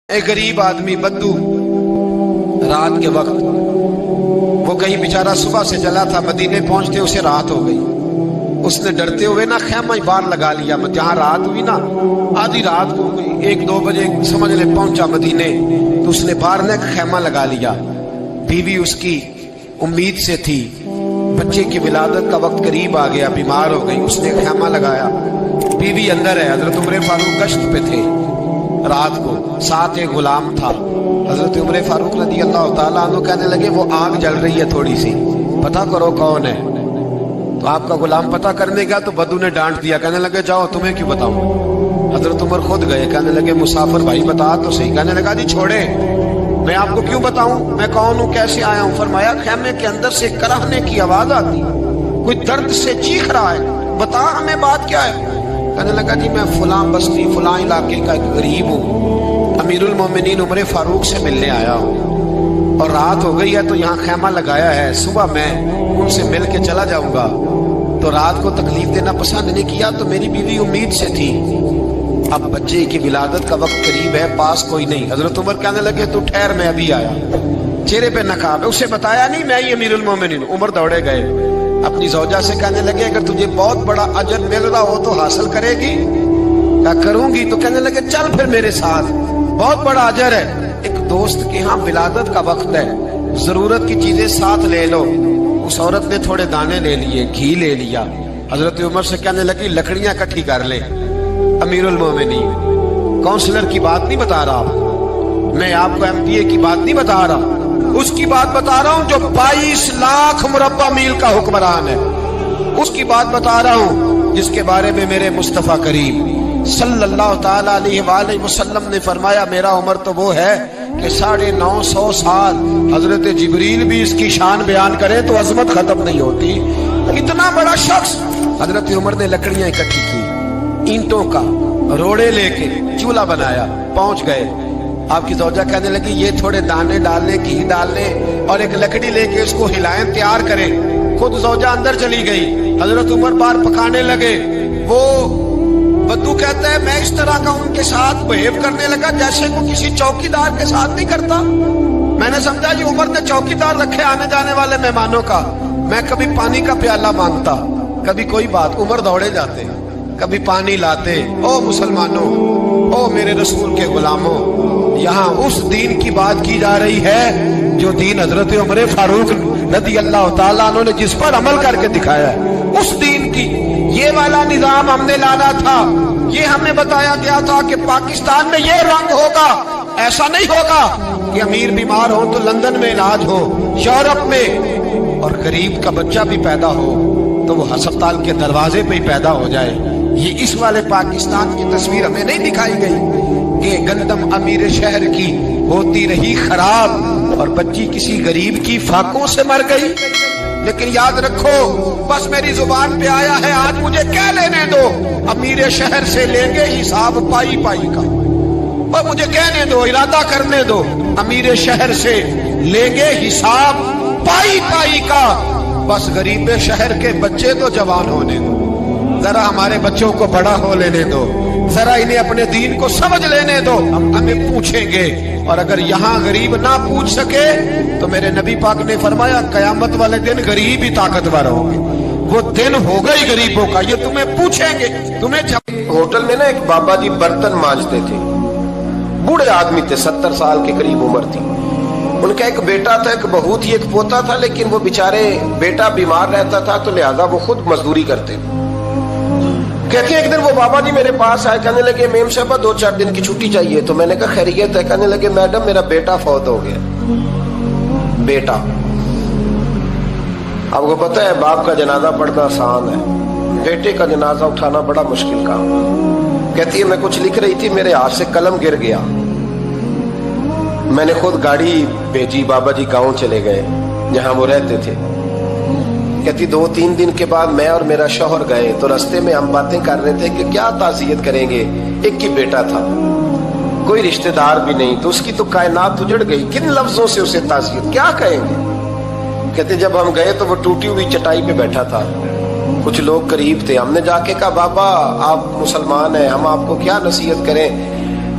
ایک غریب آدمی بدو رات کے وقت وہ کہیں بیچارہ صبح سے چلا تھا، مدینے پہنچتے اسے رات ہو گئی۔ اس نے ڈرتے ہوئے نا خیمہ ہی باہر لگا لیا۔ جہاں رات ہوئی نا آدھی رات ہو گئی، 1-2 بجے سمجھ لے پہنچا مدینے، تو اس نے باہر نے خیمہ لگا لیا۔ بیوی اس کی امید سے تھی، بچے کی ولادت کا وقت قریب آ گیا، بیمار ہو گئی، اس نے خیمہ لگایا۔ بیوی اندر ہے، حضرت عمر فاروق گشت پہ تھے رات کو، ساتھ ایک غلام تھا۔ حضرت عمر فاروق رضی اللہ تعالیٰ عنہ کہنے لگے وہ آگ جل رہی ہے تھوڑی سی، پتہ کرو کون ہے۔ تو آپ کا غلام پتہ کرنے گیا تو بدو نے ڈانٹ دیا، کہنے لگے جاؤ تمہیں کیوں بتاؤں۔ حضرت عمر خود گئے، کہنے لگے مسافر بھائی بتا تو صحیح۔ کہنے لگا جی چھوڑے، میں آپ کو کیوں بتاؤں، میں کون ہوں، کیسے آیا ہوں۔ فرمایا خیمے کے اندر سے کرہنے کی آواز آتی، کوئی درد سے چیخ رہا ہے، بتا ہمیں بات کیا ہے۔ کہنے لگا جی میں فلاں بستی فلاں علاقے کا ایک غریب ہوں، امیر المومنین عمر فاروق سے ملنے آیا ہوں، اور رات ہو گئی ہے تو یہاں خیمہ لگایا ہے، صبح میں ان سے مل کے چلا جاؤں گا۔ تو رات کو تکلیف دینا پسند نہیں کیا، تو میری بیوی امید سے تھی، اب بچے کی ولادت کا وقت قریب ہے، پاس کوئی نہیں۔ حضرت عمر کہنے لگے تو ٹھہر، میں ابھی آیا۔ چہرے پہ نقاب ہے، اسے بتایا نہیں میں ہی امیر المومنین۔ عمر دوڑے گئے، اپنی زوجہ سے کہنے لگے اگر تجھے بہت بڑا اجر مل رہا ہو تو حاصل کرے گی؟ کیا کروں گی؟ تو کہنے لگے چل پھر میرے ساتھ، بہت بڑا اجر ہے۔ ایک دوست کے ہاں ولادت کا وقت ہے، ضرورت کی چیزیں ساتھ لے لو۔ اس عورت نے تھوڑے دانے لے لیے، گھی لے لیا۔ حضرت عمر سے کہنے لگی لکڑیاں اکٹھی کر لے۔ امیر المومنین کونسلر کی بات نہیں بتا رہا، میں آپ کو ایم پی اے کی بات نہیں بتا رہا، اس کی بات بتا رہا ہوں جو 22 لاکھ مربع میل کا حکمران ہے، اس کی بات بتا رہا ہوں جس کے بارے میں میرے مصطفیٰ کریم صلی اللہ تعالیٰ علیہ وآلہ وسلم نے فرمایا میرا عمر تو وہ ہے کہ 950 سال حضرت جبریل بھی اس کی شان بیان کرے تو عظمت ختم نہیں ہوتی۔ اتنا بڑا شخص۔ حضرت عمر نے لکڑیاں اکٹھی کی، اینٹوں کا روڑے لے کے چولہا بنایا، پہنچ گئے۔ آپ کی زوجہ کہنے لگی یہ تھوڑے دانے ڈالنے، گھی ڈالنے اور ایک لکڑی لے کے اس کو ہلائیں، تیار کریں۔ خود زوجہ اندر چلی گئی، حضرت عمر بار پکانے لگے۔ وہ بدو کہتا ہے میں اس طرح کا ان کے ساتھ بہیو کرنے لگا جیسے وہ کسی چوکیدار کے ساتھ نہیں کرتا۔ میں نے سمجھا یہ عمر نے چوکیدار رکھے آنے جانے والے مہمانوں کا۔ میں کبھی پانی کا پیالہ مانگتا، کبھی کوئی بات، عمر دوڑے جاتے، کبھی پانی لاتے۔ او مسلمانوں، او میرے رسول کے غلاموں، یہاں اس دین کی بات کی جا رہی ہے جو دین حضرت عمر فاروق رضی اللہ تعالیٰ عنہ نے جس پر عمل کر کے دکھایا ہے، اس دین کی۔ یہ والا نظام ہم نے لانا تھا، یہ ہمیں بتایا گیا تھا کہ پاکستان میں یہ رنگ ہوگا، ایسا نہیں ہوگا کہ امیر بیمار ہو تو لندن میں علاج ہو، یورپ میں، اور غریب کا بچہ بھی پیدا ہو تو وہ ہسپتال کے دروازے پہ ہی پیدا ہو جائے۔ یہ اس والے پاکستان کی تصویر ہمیں نہیں دکھائی گئی کہ گندم امیر شہر کی ہوتی رہی خراب اور بچی کسی غریب کی فاقوں سے مر گئی۔ لیکن یاد رکھو، بس میری زبان پہ آیا ہے آج، مجھے کہہ لینے دو، امیر شہر سے لیں گے حساب پائی پائی کا۔ اور مجھے کہنے دو، ارادہ کرنے دو، امیر شہر سے لیں گے حساب پائی پائی کا۔ بس غریب شہر کے بچے تو جوان ہونے دو، ذرا ہمارے بچوں کو بڑا ہو لینے دو، ذرا انہیں اپنے دین کو سمجھ لینے دو، ہم ہمیں پوچھیں گے۔ اور اگر یہاں غریب نہ پوچھ سکے تو میرے نبی پاک نے فرمایا قیامت والے دن غریب ہی طاقتور ہوں گے، وہ دن ہوگا ہی غریبوں کا، یہ تمہیں پوچھیں گے۔ ہوٹل میں نا ایک بابا جی برتن مانجتے تھے، بوڑھے آدمی تھے، 70 سال کے قریب عمر تھی۔ ان کا ایک بیٹا تھا، ایک بہو تھی، ایک پوتا تھا، لیکن وہ بیچارے بیٹا بیمار رہتا تھا تو لہذا وہ خود مزدوری کرتے۔ کہتے ہیں ایک دن وہ بابا جی میرے پاس آئے، کہنے لگے میم صاحبہ 2-4 دن کی چھٹی چاہیے۔ تو میں نے کہا خیریت ہے؟ کہنے لگے میڈم میرا بیٹا فوت ہو گیا۔ بیٹا، آپ کو پتہ ہے باپ کا جنازہ پڑھنا آسان ہے، بیٹے کا جنازہ اٹھانا بڑا مشکل کام۔ کہتی ہے میں کچھ لکھ رہی تھی، میرے ہاتھ سے قلم گر گیا، میں نے خود گاڑی بھیجی، بابا جی گاؤں چلے گئے جہاں وہ رہتے تھے۔ کہتی 2-3 دن کے بعد میں اور میرا شوہر گئے تو رستے میں ہم باتیں کر رہے تھے کہ کیا تعزیت کریں گے، ایک ہی بیٹا تھا، کوئی رشتہ دار بھی نہیں، تو اس کی تو کائنات اجڑ گئی، کن لفظوں سے اسے تعزیت کیا کہیں گے۔ کہتے جب ہم گئے تو وہ ٹوٹی ہوئی چٹائی پہ بیٹھا تھا، کچھ لوگ قریب تھے، ہم نے جا کے کہا بابا آپ مسلمان ہیں، ہم آپ کو کیا نصیحت کریں۔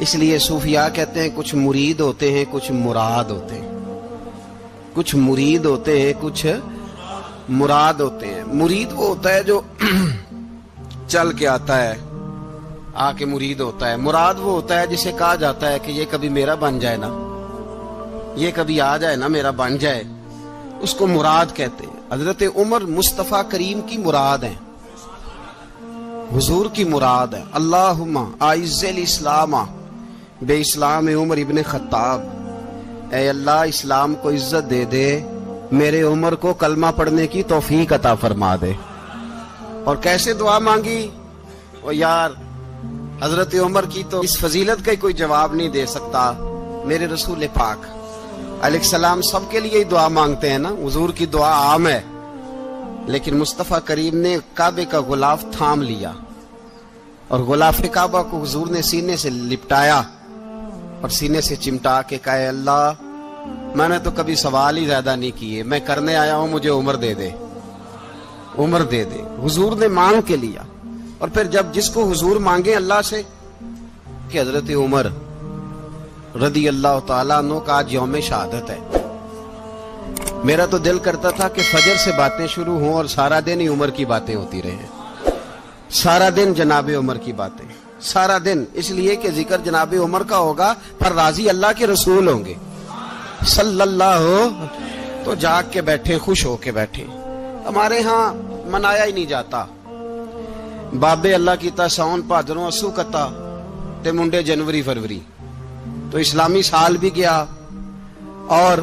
اس لیے صوفیاء کہتے ہیں کچھ مرید ہوتے ہیں کچھ مراد ہوتے ہیں. کچھ مرید ہوتے ہیں کچھ مراد ہوتے ہیں. مرید وہ ہوتا ہے جو چل کے آتا ہے آ کے مرید ہوتا ہے. مراد وہ ہوتا ہے جسے کہا جاتا ہے کہ یہ کبھی میرا بن جائے نا, یہ کبھی آ جائے نا, میرا بن جائے, اس کو مراد کہتے ہیں. حضرت عمر مصطفیٰ کریم کی مراد ہیں, حضور کی مراد ہے. اللہم اعز الاسلام بے اسلام عمر ابن خطاب, اے اللہ اسلام کو عزت دے دے, میرے عمر کو کلمہ پڑھنے کی توفیق عطا فرما دے. اور کیسے دعا مانگی؟ او یار حضرت عمر کی تو اس فضیلت کا کوئی جواب نہیں دے سکتا. میرے رسول پاک علیہ السلام سب کے لیے ہی دعا مانگتے ہیں نا, حضور کی دعا عام ہے, لیکن مصطفیٰ کریم نے کعبے کا غلاف تھام لیا اور غلاف کعبہ کو حضور نے سینے سے لپٹایا اور سینے سے چمٹا کے کہا اے اللہ میں نے تو کبھی سوال ہی زیادہ نہیں کیے, میں کرنے آیا ہوں, مجھے عمر دے دے, عمر دے دے. حضور نے مانگ کے لیا. اور پھر جب جس کو حضور مانگے اللہ سے کہ حضرت عمر رضی اللہ تعالیٰ عنہ کا آج یوم شہادت ہے, میرا تو دل کرتا تھا کہ فجر سے باتیں شروع ہوں اور سارا دن ہی عمر کی باتیں ہوتی رہیں, سارا دن جناب عمر کی باتیں, سارا دن. اس لیے کہ ذکر جناب عمر کا ہوگا پر راضی اللہ کے رسول ہوں گے صلی اللہ ہو, تو جاگ کے بیٹھے, خوش ہو کے بیٹھے. ہمارے ہاں منایا ہی نہیں جاتا. بابے اللہ کیتا ساؤن بھادروں اسو کتا تے منڈے جنوری فروری, تو اسلامی سال بھی گیا اور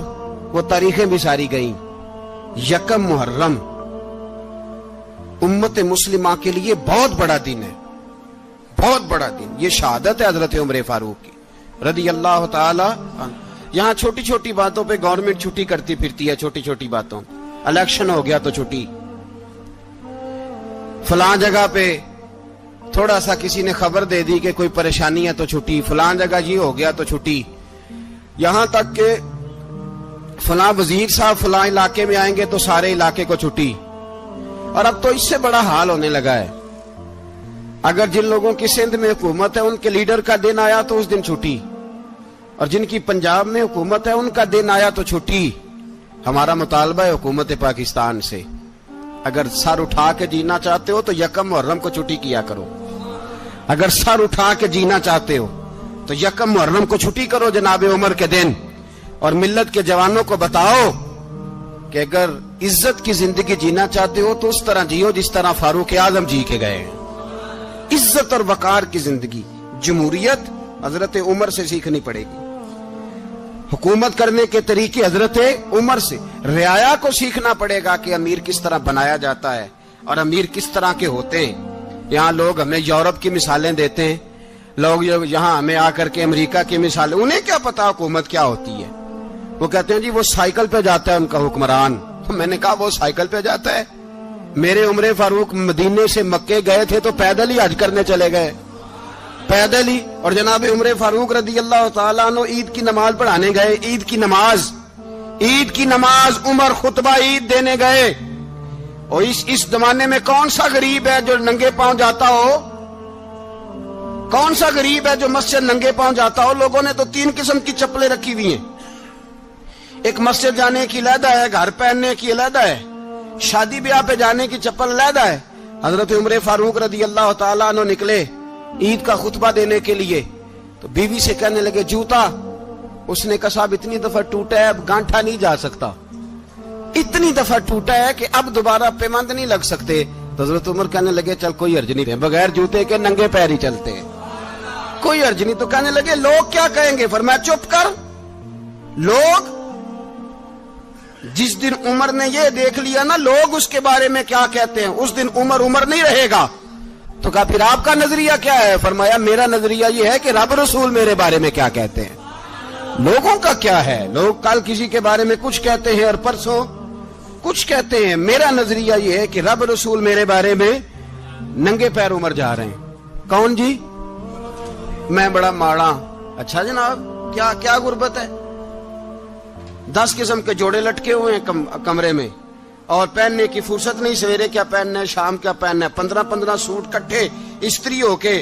وہ تاریخیں بھی ساری گئیں. یکم محرم امت مسلمہ کے لیے بہت بڑا دن ہے, بہت بڑا دن. یہ شہادت ہے حضرت عمر فاروق کی رضی اللہ تعالی عنہ. یہاں چھوٹی چھوٹی باتوں پہ گورنمنٹ چھٹی کرتی پھرتی ہے, چھوٹی چھوٹی باتوں. الیکشن ہو گیا تو چھٹی, فلاں جگہ پہ تھوڑا سا کسی نے خبر دے دی کہ کوئی پریشانی ہے تو چھٹی, فلاں جگہ یہ ہو گیا تو چھٹی. یہاں تک کہ فلاں وزیر صاحب فلاں علاقے میں آئیں گے تو سارے علاقے کو چھٹی. اور اب تو اس سے بڑا حال ہونے لگا ہے, اگر جن لوگوں کی سندھ میں حکومت ہے ان کے لیڈر کا دن آیا تو اس دن چھٹی, اور جن کی پنجاب میں حکومت ہے ان کا دن آیا تو چھٹی. ہمارا مطالبہ ہے حکومت پاکستان سے, اگر سر اٹھا کے جینا چاہتے ہو تو یکم محرم کو چھٹی کیا کرو. اگر سر اٹھا کے جینا چاہتے ہو تو یکم محرم کو چھٹی کرو جناب عمر کے دن. اور ملت کے جوانوں کو بتاؤ کہ اگر عزت کی زندگی جینا چاہتے ہو تو اس طرح جیو جس طرح فاروق اعظم جی کے گئے ہیں. عزت اور وقار کی زندگی. جمہوریت حضرت عمر سے سیکھنی پڑے گی, حکومت کرنے کے طریقے حضرت عمر سے. رعایا کو سیکھنا پڑے گا کہ امیر کس طرح بنایا جاتا ہے اور امیر کس طرح کے ہوتے ہیں. یہاں لوگ ہمیں یورپ کی مثالیں دیتے ہیں, لوگ یہاں ہمیں آ کر کے امریکہ کی مثالیں, انہیں کیا پتا حکومت کیا ہوتی ہے. وہ کہتے ہیں جی وہ سائیکل پہ جاتا ہے ان کا حکمران. تو میں نے کہا وہ سائیکل پہ جاتا ہے, میرے عمر فاروق مدینے سے مکے گئے تھے تو پیدل ہی حج کرنے چلے گئے, پیدل ہی. اور جناب عمر فاروق رضی اللہ تعالیٰ عنہ عید کی نماز پڑھانے گئے, عید کی نماز عمر خطبہ عید دینے گئے. اور اس زمانے میں کون سا غریب ہے جو ننگے پاؤں جاتا ہو, کون سا غریب ہے جو مسجد ننگے پاؤں جاتا ہو. لوگوں نے تو 3 قسم کی چپلیں رکھی ہوئی ہیں, ایک مسجد جانے کی علیحدہ ہے, گھر پہننے کی علیحدہ ہے, شادی بیاہ پہ جانے کی چپل علیحدہ ہے. حضرت عمر فاروق رضی اللہ تعالیٰ عنہ نکلے عید کا خطبہ دینے کے لیے تو بیوی سے کہنے لگے جوتا. اس نے کہا صاحب اتنی دفعہ ٹوٹا ہے اب گانٹھا نہیں جا سکتا, اتنی دفعہ ٹوٹا ہے کہ اب دوبارہ پیمند نہیں لگ سکتے. تو حضرت عمر کہنے لگے چل کوئی حرج نہیں, بغیر جوتے کے ننگے پیر ہی چلتے ہیں, کوئی حرج نہیں. تو کہنے لگے لوگ کیا کہیں گے. فرمایا چپ کر. لوگ جس دن عمر نے یہ دیکھ لیا نا لوگ اس کے بارے میں کیا کہتے ہیں, اس دن عمر نہیں رہے گا. تو کہا پھر آپ کا نظریہ کیا ہے. فرمایا میرا نظریہ یہ ہے کہ رب رسول میرے بارے میں کیا کہتے ہیں. لوگوں کا کیا ہے, لوگ کل کسی کے بارے میں کچھ کہتے ہیں اور پرسوں کچھ کہتے ہیں. میرا نظریہ یہ ہے کہ رب رسول میرے بارے میں ننگے پیر عمر جا رہے ہیں. کون جی؟ میں بڑا ماڑا. اچھا جناب کیا غربت ہے. 10 قسم کے جوڑے لٹکے ہوئے ہیں کمرے میں اور پہننے کی فرصت نہیں. سویرے کیا پہننا ہے, شام کیا پہننا ہے, 15 سوٹ کٹھے استری ہو کے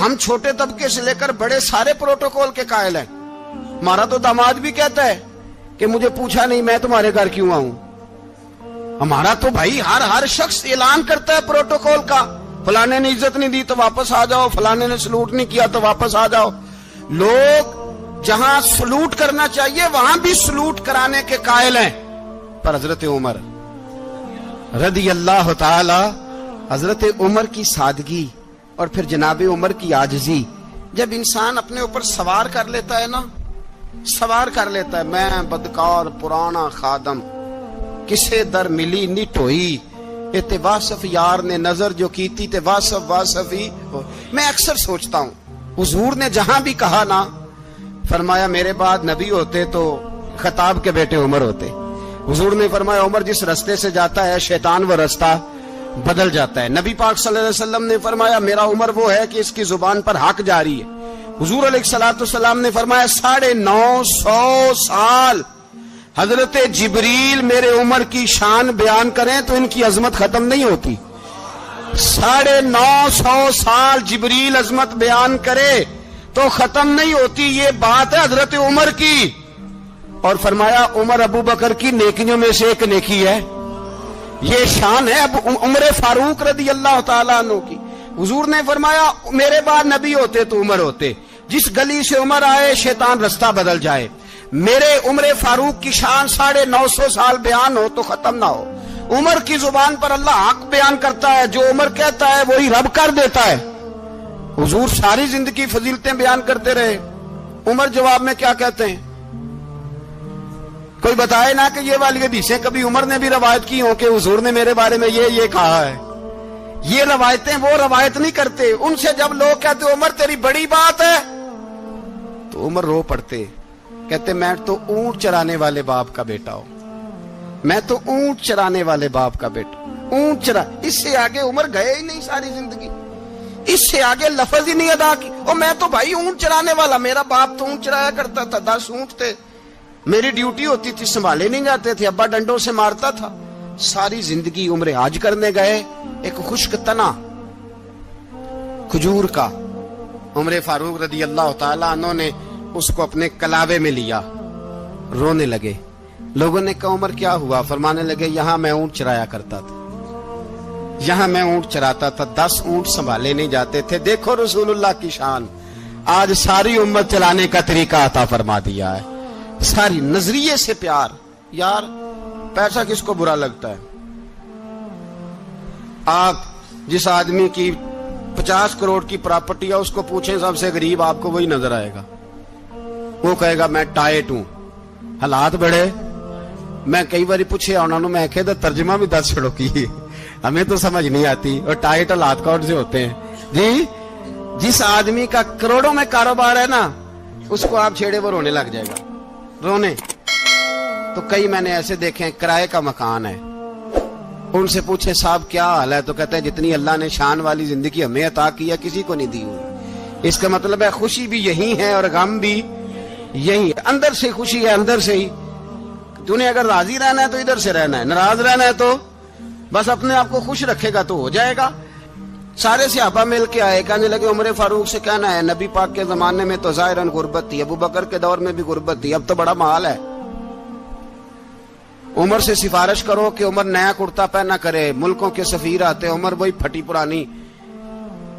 ہم چھوٹے طبقے سے لے کر بڑے سارے پروٹوکول کے قائل ہیں. ہمارا تو داماد بھی کہتا ہے کہ مجھے پوچھا نہیں میں تمہارے گھر کیوں آؤں. ہمارا تو بھائی ہر شخص اعلان کرتا ہے پروٹوکول کا. فلانے نے عزت نہیں دی تو واپس آ جاؤ, فلانے نے سلوٹ نہیں کیا تو واپس آ جاؤ. لوگ جہاں سلوٹ کرنا چاہیے وہاں بھی سلوٹ کرانے کے قائل ہیں. پر حضرت عمر رضی اللہ تعالی, حضرت عمر کی سادگی اور پھر جناب عمر کی عاجزی, جب انسان اپنے اوپر سوار کر لیتا ہے نا, سوار کر لیتا ہے, میں بدکار پرانا خادم کسے در ملی نٹ ہوئی, تے واصف یار نے نظر جو کی تھی تے واصف ہی. میں اکثر سوچتا ہوں حضور نے جہاں بھی کہا نا, فرمایا میرے بعد نبی ہوتے تو خطاب کے بیٹے عمر ہوتے. حضور نے فرمایا عمر جس رستے سے جاتا ہے شیطان وہ رستہ بدل جاتا ہے. نبی پاک صلی اللہ علیہ وسلم نے فرمایا میرا عمر وہ ہے کہ اس کی زبان پر حق جاری ہے. حضور علیہ الصلوۃ والسلام نے فرمایا 950 سال حضرت جبریل میرے عمر کی شان بیان کریں تو ان کی عظمت ختم نہیں ہوتی. 950 سال جبریل عظمت بیان کرے تو ختم نہیں ہوتی. یہ بات ہے حضرت عمر کی. اور فرمایا عمر ابو بکر کی نیکیوں میں سے ایک نیکی ہے, یہ شان ہے اب عمر فاروق رضی اللہ تعالیٰ عنہ کی. حضور نے فرمایا میرے بعد نبی ہوتے تو عمر ہوتے, جس گلی سے عمر آئے شیطان رستہ بدل جائے. میرے عمر فاروق کی شان 950 سال بیان ہو تو ختم نہ ہو. عمر کی زبان پر اللہ حق بیان کرتا ہے, جو عمر کہتا ہے وہی رب کر دیتا ہے. حضور ساری زندگی فضیلتیں بیان کرتے رہے, عمر جواب میں کیا کہتے ہیں؟ کوئی بتائے نا کہ یہ والی حدیثیں کبھی عمر نے بھی روایت کی ہوں کہ حضور نے میرے بارے میں یہ کہا ہے. یہ روایتیں وہ روایت نہیں کرتے. ان سے جب لوگ کہتے عمر تیری بڑی بات ہے تو عمر رو پڑتے, کہتے میں تو اونٹ چرانے والے باپ کا بیٹا ہوں, میں تو اونٹ چرانے والے باپ کا بیٹا. اونٹ چرا, اس سے آگے عمر گئے ہی نہیں ساری زندگی, اس سے آگے لفظ ہی نہیں ادا کی. اور میں تو بھائی اونٹ چرانے والا, میرا باپ تو اونٹ چرایا کرتا تھا, 10 اونٹ تھے, میری ڈیوٹی ہوتی تھی, سنبھالے نہیں جاتے تھے, ابا ڈنڈوں سے مارتا تھا. ساری زندگی عمر حج کرنے گئے, ایک خشک تنا کھجور کا عمر فاروق رضی اللہ تعالیٰ عنہ نے اس کو اپنے کلاوے میں لیا, رونے لگے. لوگوں نے کہا عمر کیا ہوا؟ فرمانے لگے یہاں میں اونٹ چرایا کرتا تھا, یہاں میں اونٹ چراتا تھا, 10 اونٹ سنبھالے نہیں جاتے تھے. دیکھو رسول اللہ کی شان, آج ساری امت چلانے کا طریقہ عطا فرما دیا ہے. ساری نظریے سے پیار. یار پیسہ کس کو برا لگتا ہے؟ آپ جس آدمی کی 50 کروڑ کی پراپرٹی ہے اس کو پوچھیں سب سے غریب, آپ کو وہی نظر آئے گا. وہ کہے گا میں ٹائٹ ہوں, حالات بڑے. میں کئی بار پوچھے انہوں نے, میں کہتا ترجمہ بھی 10 چھڑوں کی, ہمیں تو سمجھ نہیں آتی. اور ٹائٹ حالات کون سے ہوتے ہیں جی؟ جس آدمی کا کروڑوں میں کاروبار ہے نا, اس کو آپ چھیڑے وہ رونے لگ جائے گا, رونے. تو کئی میں نے ایسے دیکھے ہیں کرائے کا مکان ہے, ان سے پوچھے صاحب کیا حال ہے, تو کہتے ہیں جتنی اللہ نے شان والی زندگی ہمیں عطا کی ہے کسی کو نہیں دی ہوئی. اس کا مطلب ہے خوشی بھی یہی ہے اور غم بھی یہی ہے. اندر سے خوشی ہے, اندر سے ہی. تو نے اگر راضی رہنا ہے تو ادھر سے رہنا ہے, ناراض رہنا ہے تو بس اپنے آپ کو خوش رکھے گا تو ہو جائے گا. سارے صحابہ مل کے آئے, کہنے لگے عمر فاروق سے کہنا ہے نبی پاک کے زمانے میں تو ظاہراً غربت تھی, ابو بکر کے دور میں بھی غربت تھی, اب تو بڑا مال ہے. عمر سے سفارش کرو کہ عمر نیا کرتا پہنا کرے. ملکوں کے سفیر آتے, عمر وہی پھٹی پرانی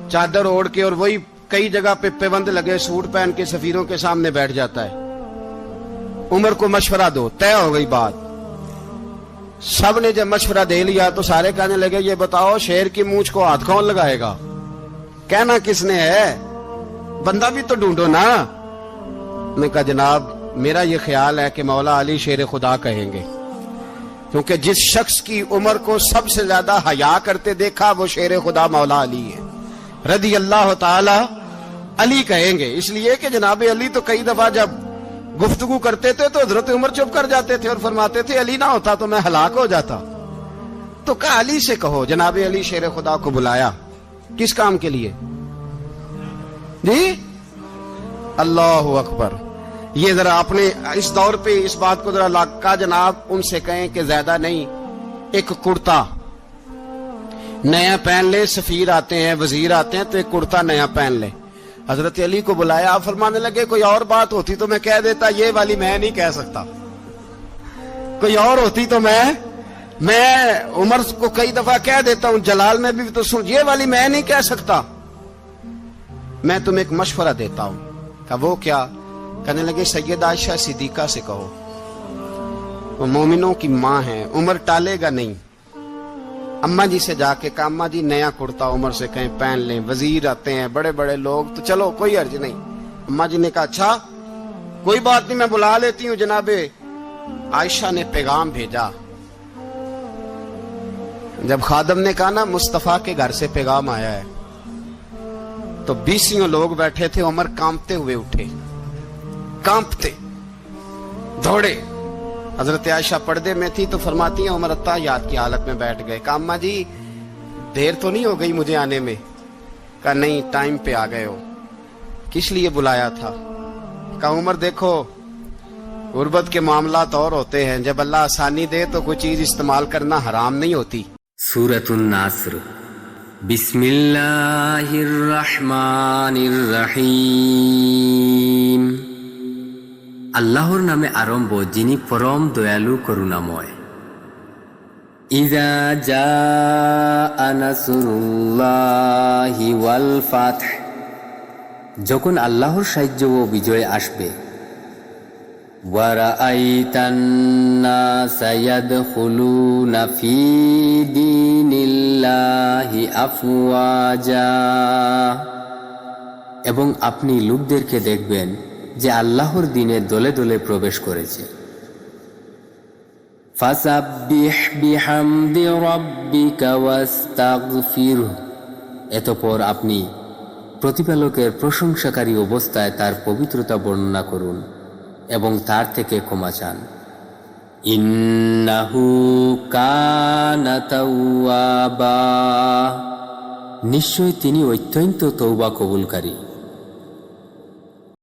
چادر اوڑھ کے اور وہی کئی جگہ پہ پیوند لگے سوٹ پہن کے سفیروں کے سامنے بیٹھ جاتا ہے. عمر کو مشورہ دو, طے ہو گئی بات. سب نے جب مشورہ دے لیا تو سارے کہنے لگے یہ بتاؤ شیر کی مونچھ کو ہاتھ کون لگائے گا؟ کہنا کس نے ہے, بندہ بھی تو ڈھونڈو نا. نے کہا جناب میرا یہ خیال ہے کہ مولا علی شیر خدا کہیں گے, کیونکہ جس شخص کی عمر کو سب سے زیادہ حیا کرتے دیکھا وہ شیر خدا مولا علی ہے رضی اللہ تعالی علی کہیں گے. اس لیے کہ جناب علی تو کئی دفعہ جب گفتگو کرتے تھے تو حضرت عمر چپ کر جاتے تھے اور فرماتے تھے علی نہ ہوتا تو میں ہلاک ہو جاتا. تو کہا علی سے کہو. جناب علی شیر خدا کو بلایا, کس کام کے لیے جی؟ اللہ اکبر. یہ ذرا اپنے اس دور پہ اس بات کو ذرا لاکا جناب ان سے کہیں کہ زیادہ نہیں, ایک کرتا نیا پہن لے. سفیر آتے ہیں, وزیر آتے ہیں تو ایک کرتا نیا پہن لے. حضرت علی کو بلایا, آپ فرمانے لگے کوئی اور بات ہوتی تو میں کہہ دیتا, یہ والی میں نہیں کہہ سکتا. کوئی اور ہوتی تو میں عمر کو کئی دفعہ کہہ دیتا ہوں, جلال میں بھی تو سن, یہ والی میں نہیں کہہ سکتا. میں تمہیں ایک مشورہ دیتا ہوں. کہ وہ کیا؟ کہنے لگے سیدہ عائشہ صدیقہ سے کہو, وہ مومنوں کی ماں ہیں, عمر ٹالے گا نہیں. اماں جی سے جا کے کہا اماں جی نیا کرتا عمر سے کہیں پہن لیں, وزیر آتے ہیں, بڑے بڑے لوگ, تو چلو کوئی حرج نہیں. اماں جی نے کہا اچھا کوئی بات نہیں, میں بلا لیتی ہوں. جناب عائشہ نے پیغام بھیجا. جب خادم نے کہا نا مصطفیٰ کے گھر سے پیغام آیا ہے, تو 20 لوگ بیٹھے تھے. عمر کانپتے ہوئے اٹھے, کانپتے دوڑے. حضرت عائشہ پردے میں تھی تو فرماتی ہیں عمر یاد کی حالت میں بیٹھ گئے. کہا اماں جی دیر تو نہیں ہو گئی مجھے آنے میں؟ کہا نہیں, ٹائم پہ آ گئے ہو. کس لیے بلایا تھا؟ کہا عمر دیکھو غربت کے معاملات اور ہوتے ہیں, جب اللہ آسانی دے تو کوئی چیز استعمال کرنا حرام نہیں ہوتی. سورۃ النصر. بسم اللہ الرحمن الرحیم. আল্লাহর নামে আরম্ভ যিনি পরম দয়ালু করুণাময়। ইযা জাআ নাসরুল্লাহি ওয়াল ফাতহ, যখন আল্লাহর সাহায্য ও বিজয় আসবে। ওয়া রাআইতান নাসা ইয়াদখুলুনা ফি দীনিল্লাহি আফওয়াজা, এবং আপনি লোকদেরকে দেখবেন যে আল্লাহর দ্বীনে দলে দলে প্রবেশ করেছে। ফাসাব্বিহ বিহামদি রাব্বিকা ওয়াস্তাগফিরহু, এতঃপর আপনি প্রতিপালকের প্রশংসাকারী অবস্থায় তার পবিত্রতা বর্ণনা করুন এবং তার থেকে ক্ষমা চান। ইন্নাহু কানা তাওয়াবা, নিশ্চয় তিনি অত্যন্ত তওবা কবুলকারী।